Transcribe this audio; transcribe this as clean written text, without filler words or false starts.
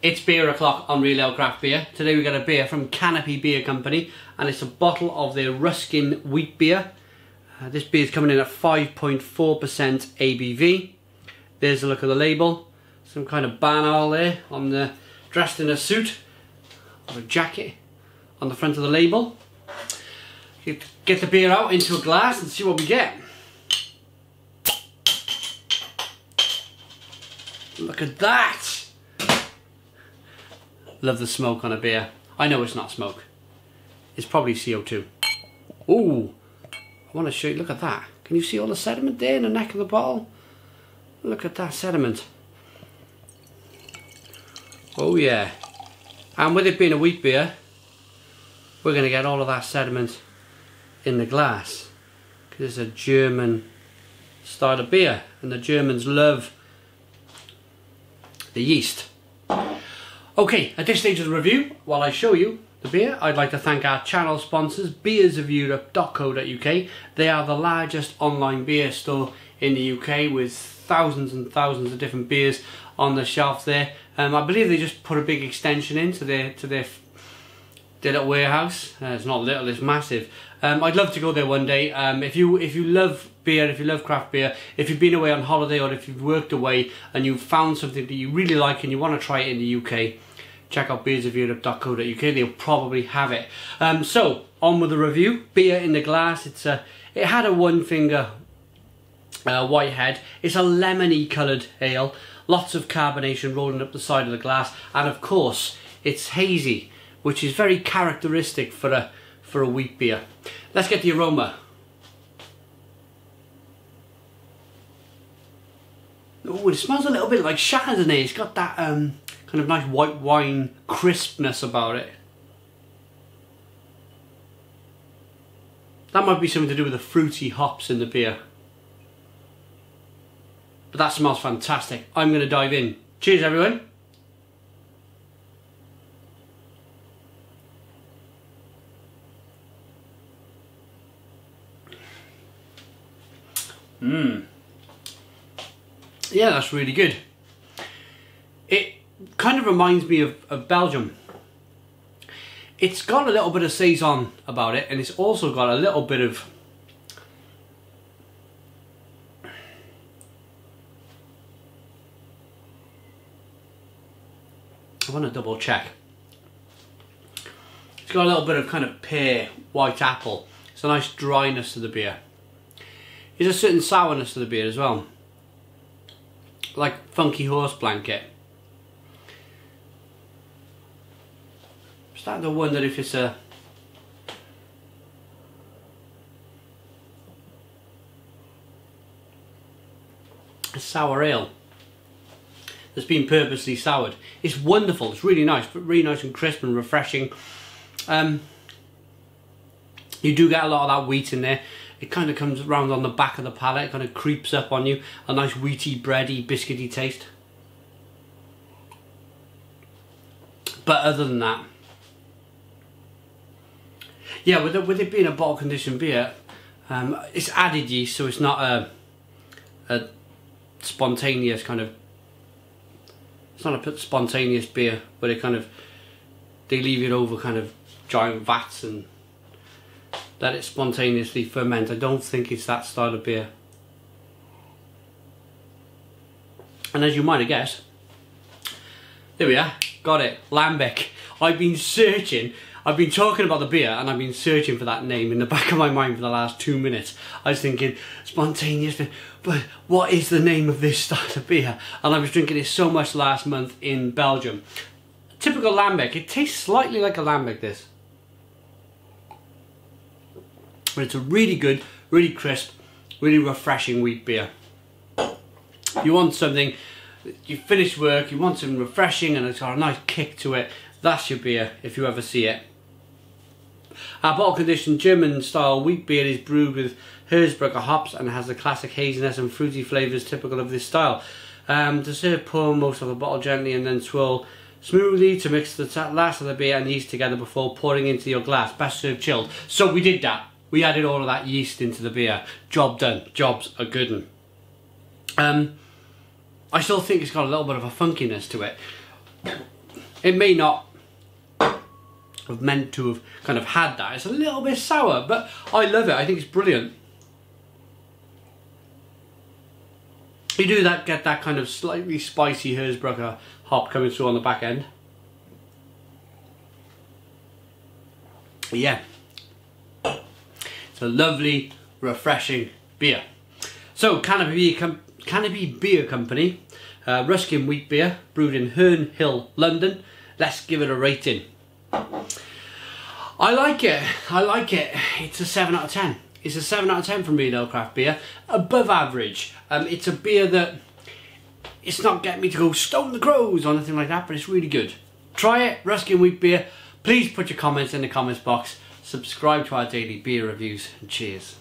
It's beer o'clock on Real Ale Craft Beer. Today we got a beer from Canopy Beer Company, and it's a bottle of their Ruskin wheat beer. This beer is coming in at 5.4% ABV. There's a look at the label. Some kind of banner there on the dressed in a suit or a jacket on the front of the label. Get the beer out into a glass and see what we get. Look at that! Love the smoke on a beer. I know it's not smoke. It's probably CO2. Ooh, I want to show you, look at that. Can you see all the sediment there in the neck of the bottle? Look at that sediment. Oh yeah. And with it being a wheat beer, we're going to get all of that sediment in the glass. Because it's a German style of beer. And the Germans love the yeast. Okay, at this stage of the review, while I show you the beer, I'd like to thank our channel sponsors, beersofeurope.co.uk. They are the largest online beer store in the UK with thousands and thousands of different beers on the shelf there. I believe they just put a big extension into their little warehouse. It's not little, it's massive. I'd love to go there one day. If you love beer, if you love craft beer, if you've been away on holiday or if you've worked away and you've found something that you really like and you want to try it in the UK, check out beersofeurope.co.uk. They'll probably have it. So on with the review. Beer in the glass. It had a one finger white head. It's a lemony coloured ale. Lots of carbonation rolling up the side of the glass, and of course it's hazy, which is very characteristic for a wheat beer. Let's get the aroma. Oh, it smells a little bit like Chardonnay. It's got that kind of nice white wine crispness about it. That might be something to do with the fruity hops in the beer. But that smells fantastic. I'm going to dive in. Cheers, everyone. Yeah, that's really good. It kind of reminds me of Belgium. It's got a little bit of saison about it, and it's also got a little bit of I want to double check. It's got a little bit of kind of pear, white apple. It's a nice dryness to the beer. There's a certain sourness to the beer as well. Like funky horse blanket. I'm starting to wonder if it's a sour ale that's been purposely soured. It's wonderful, it's really nice, but really nice and crisp and refreshing. You do get a lot of that wheat in there. It kind of comes around on the back of the palate, it kind of creeps up on you. A nice wheaty, bready, biscuity taste. But other than that, yeah, with it being a bottle conditioned beer, it's added yeast, so it's not a spontaneous kind of, it's not a spontaneous beer where they leave it over kind of giant vats and let it spontaneously ferment. I don't think it's that style of beer. And as you might have guessed, there we are, got it, Lambic. I've been talking about the beer and I've been searching for that name in the back of my mind for the last 2 minutes. I was thinking, spontaneous, but what is the name of this style of beer? And I was drinking it so much last month in Belgium. Typical Lambic. It tastes slightly like a Lambic, this. But it's a really good, really crisp, really refreshing wheat beer. You want something, you finish work, you want something refreshing and it's got a nice kick to it, that's your beer if you ever see it. Our bottle conditioned German style wheat beer is brewed with Herzberger hops and has the classic haziness and fruity flavours typical of this style. To serve, pour most of the bottle gently and then swirl smoothly to mix the last of the beer and yeast together before pouring into your glass. Best served chilled. So we did that. We added all of that yeast into the beer. Job done. Job's a good one. I still think it's got a little bit of a funkiness to it. It may not have meant to have kind of had that. It's a little bit sour, but I love it. I think it's brilliant. You do that, get that kind of slightly spicy Hersbrucker hop coming through on the back end. Yeah, it's a lovely, refreshing beer. So Canopy Beer Company, Ruskin wheat beer, brewed in Herne Hill, London. Let's give it a rating. I like it. I like it. It's a 7 out of 10. It's a 7 out of 10 from Beardale Craft Beer. Above average. It's a beer that it's not getting me to go stone the crows or anything like that, but it's really good. Try it, Ruskin wheat beer. Please put your comments in the comments box. Subscribe to our daily beer reviews, and cheers.